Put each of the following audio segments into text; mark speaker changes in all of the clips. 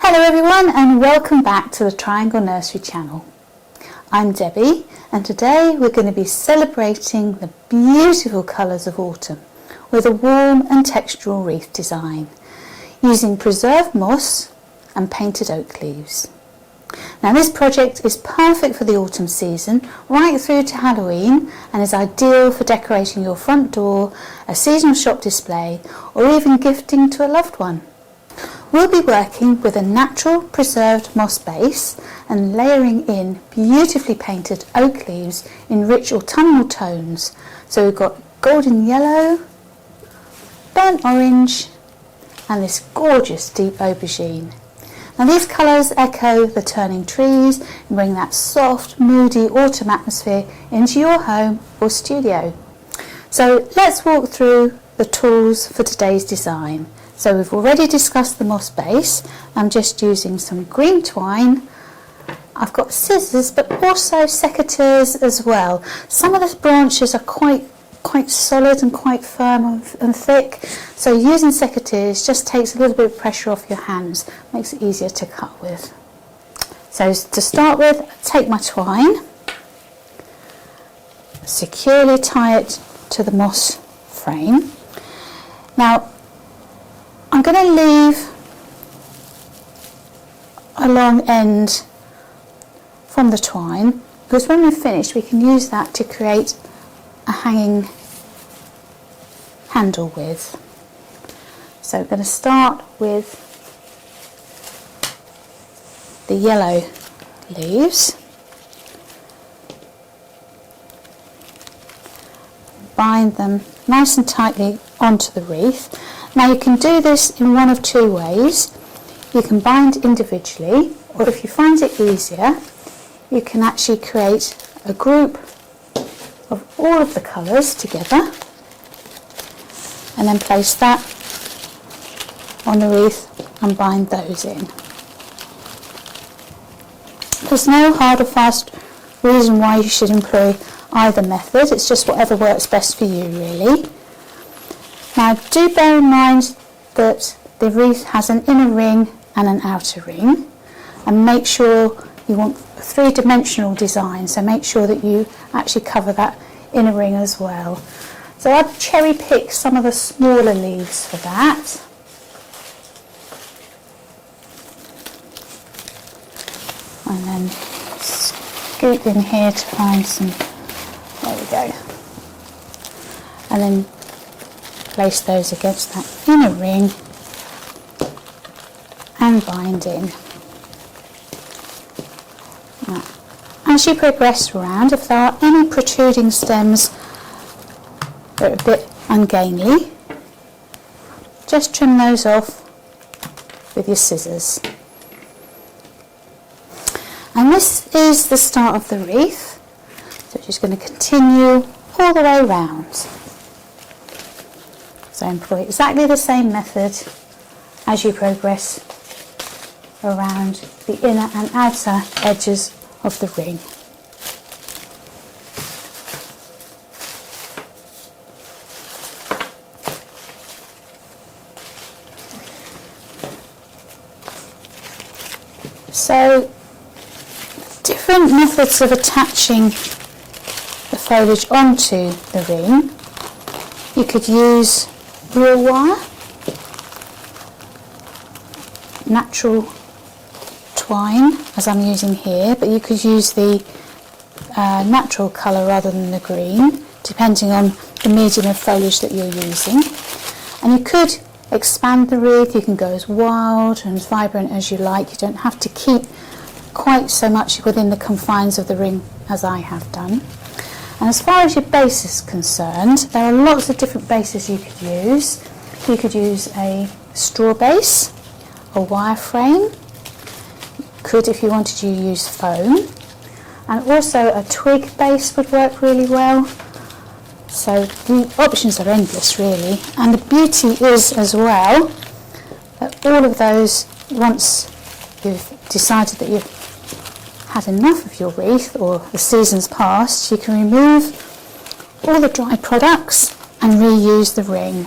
Speaker 1: Hello everyone and welcome back to the Triangle Nursery channel. I'm Debbie and today we're going to be celebrating the beautiful colours of autumn with a warm and textural wreath design using preserved moss and painted oak leaves. Now this project is perfect for the autumn season right through to Halloween and is ideal for decorating your front door, a seasonal shop display or even gifting to a loved one. We'll be working with a natural preserved moss base and layering in beautifully painted oak leaves in rich autumnal tones. So we've got golden yellow, burnt orange and this gorgeous deep aubergine. Now these colours echo the turning trees and bring that soft, moody autumn atmosphere into your home or studio. So let's walk through the tools for today's design. So we've already discussed the moss base. I'm just using some green twine. I've got scissors but also secateurs as well. Some of the branches are quite solid and quite firm and thick, so using secateurs just takes a little bit of pressure off your hands, makes it easier to cut with. So to start with, take my twine, securely tie it to the moss frame. Now I'm going to leave a long end from the twine because when we're finished we can use that to create a hanging handle with. So I'm going to start with the yellow leaves, bind them nice and tightly onto the wreath. Now you can do this in one of two ways. You can bind individually, or if you find it easier, you can actually create a group of all of the colours together and then place that on the wreath and bind those in. There's no hard or fast reason why you should employ either method, it's just whatever works best for you really. Now do bear in mind that the wreath has an inner ring and an outer ring, and make sure you want a three-dimensional design, so make sure that you actually cover that inner ring as well. So I've cherry picked some of the smaller leaves for that. And then scoop in here to find some, there we go. And then place those against that inner ring and bind in. Now, as you progress around, if there are any protruding stems that are a bit ungainly, just trim those off with your scissors. And this is the start of the wreath, so it's just going to continue all the way around. So employ exactly the same method as you progress around the inner and outer edges of the ring. So different methods of attaching the foliage onto the ring. You could use real wire, natural twine as I'm using here, but you could use the natural colour rather than the green, depending on the medium of foliage that you're using. And you could expand the wreath, you can go as wild and as vibrant as you like, you don't have to keep quite so much within the confines of the ring as I have done. And as far as your base is concerned, there are lots of different bases you could use. You could use a straw base, a wire frame, you could, if you wanted to, use foam, and also a twig base would work really well. So the options are endless really, and the beauty is as well that all of those, once you've decided that you've had enough of your wreath or the season's past, you can remove all the dry products and reuse the ring.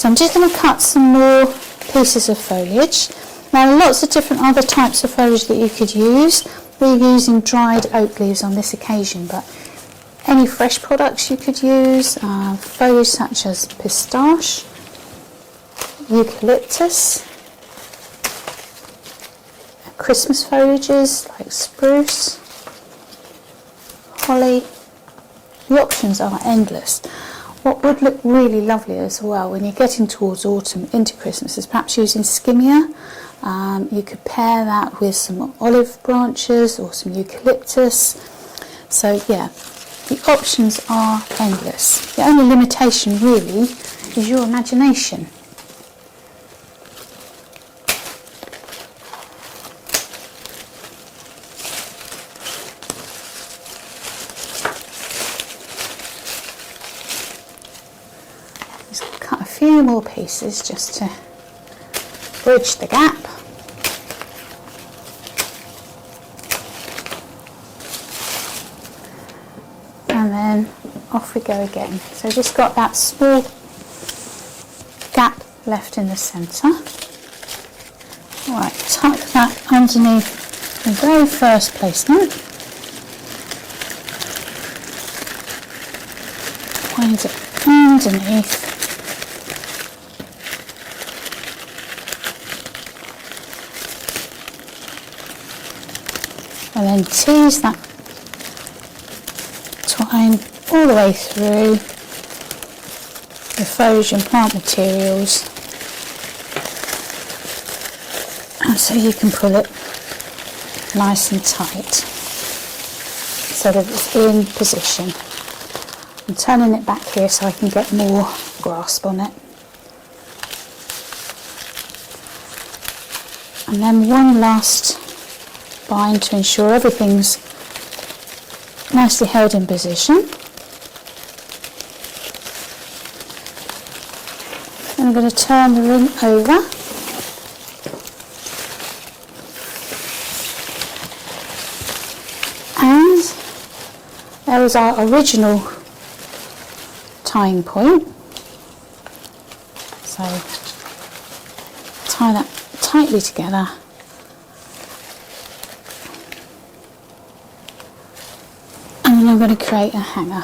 Speaker 1: I'm just going to cut some more pieces of foliage. Now lots of different other types of foliage that you could use. We're using dried oak leaves on this occasion, but any fresh products you could use, foliage such as pistache, eucalyptus, Christmas foliages like spruce, holly. The options are endless. What would look really lovely as well when you're getting towards autumn into Christmas is perhaps using skimmia. You could pair that with some olive branches or some eucalyptus. So yeah, the options are endless. The only limitation really is your imagination. Cut a few more pieces just to bridge the gap. And then off we go again. So just got that small gap left in the centre. Alright, tuck that underneath the very first placement. Wind it underneath. And then tease that twine all the way through the foliage and plant materials, and so you can pull it nice and tight so that it's in position. I'm turning it back here so I can get more grasp on it. And then one last bind to ensure everything's nicely held in position. And I'm going to turn the ring over. And there was our original tying point. So tie that tightly together. And then I'm going to create a hanger.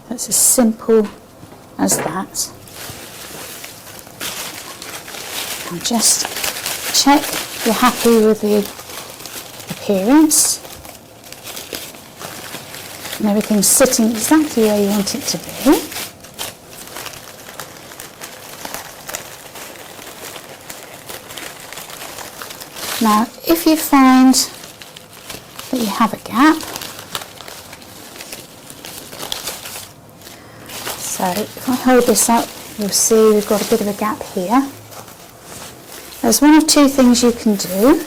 Speaker 1: That's as simple as that. And just check you're happy with the appearance. And everything's sitting exactly where you want it to be. Now, if you find that you have a gap, so if I hold this up, you'll see we've got a bit of a gap here. There's one of two things you can do.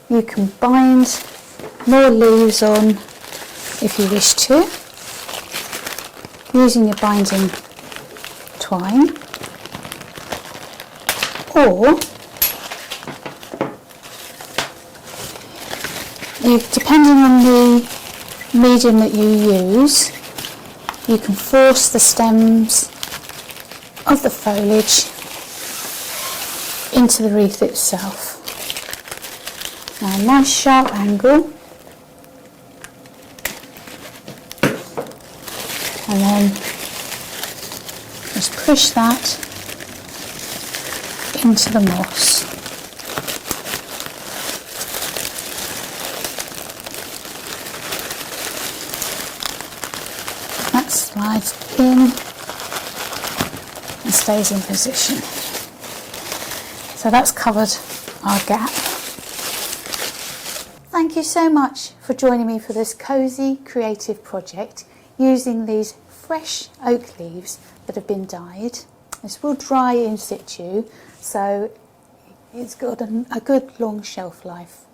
Speaker 1: You can bind more leaves on if you wish to, using your binding twine, or depending on the medium that you use, you can force the stems of the foliage into the wreath itself. Now, a nice sharp angle. And then just push that into the moss. That slides in and stays in position. So that's covered our gap. Thank you so much for joining me for this cosy creative project using these fresh oak leaves that have been dyed. This will dry in situ, so it's got a good long shelf life.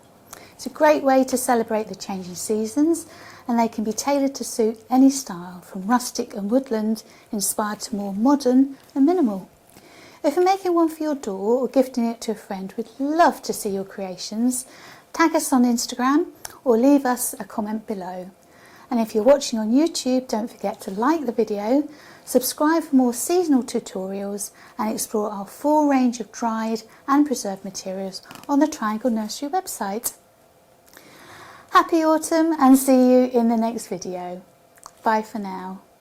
Speaker 1: It's a great way to celebrate the changing seasons, and they can be tailored to suit any style, from rustic and woodland inspired to more modern and minimal. If you're making one for your door or gifting it to a friend, we'd love to see your creations. Tag us on Instagram or leave us a comment below. And if you're watching on YouTube, don't forget to like the video, subscribe for more seasonal tutorials and explore our full range of dried and preserved materials on the Triangle Nursery website. Happy autumn and see you in the next video. Bye for now.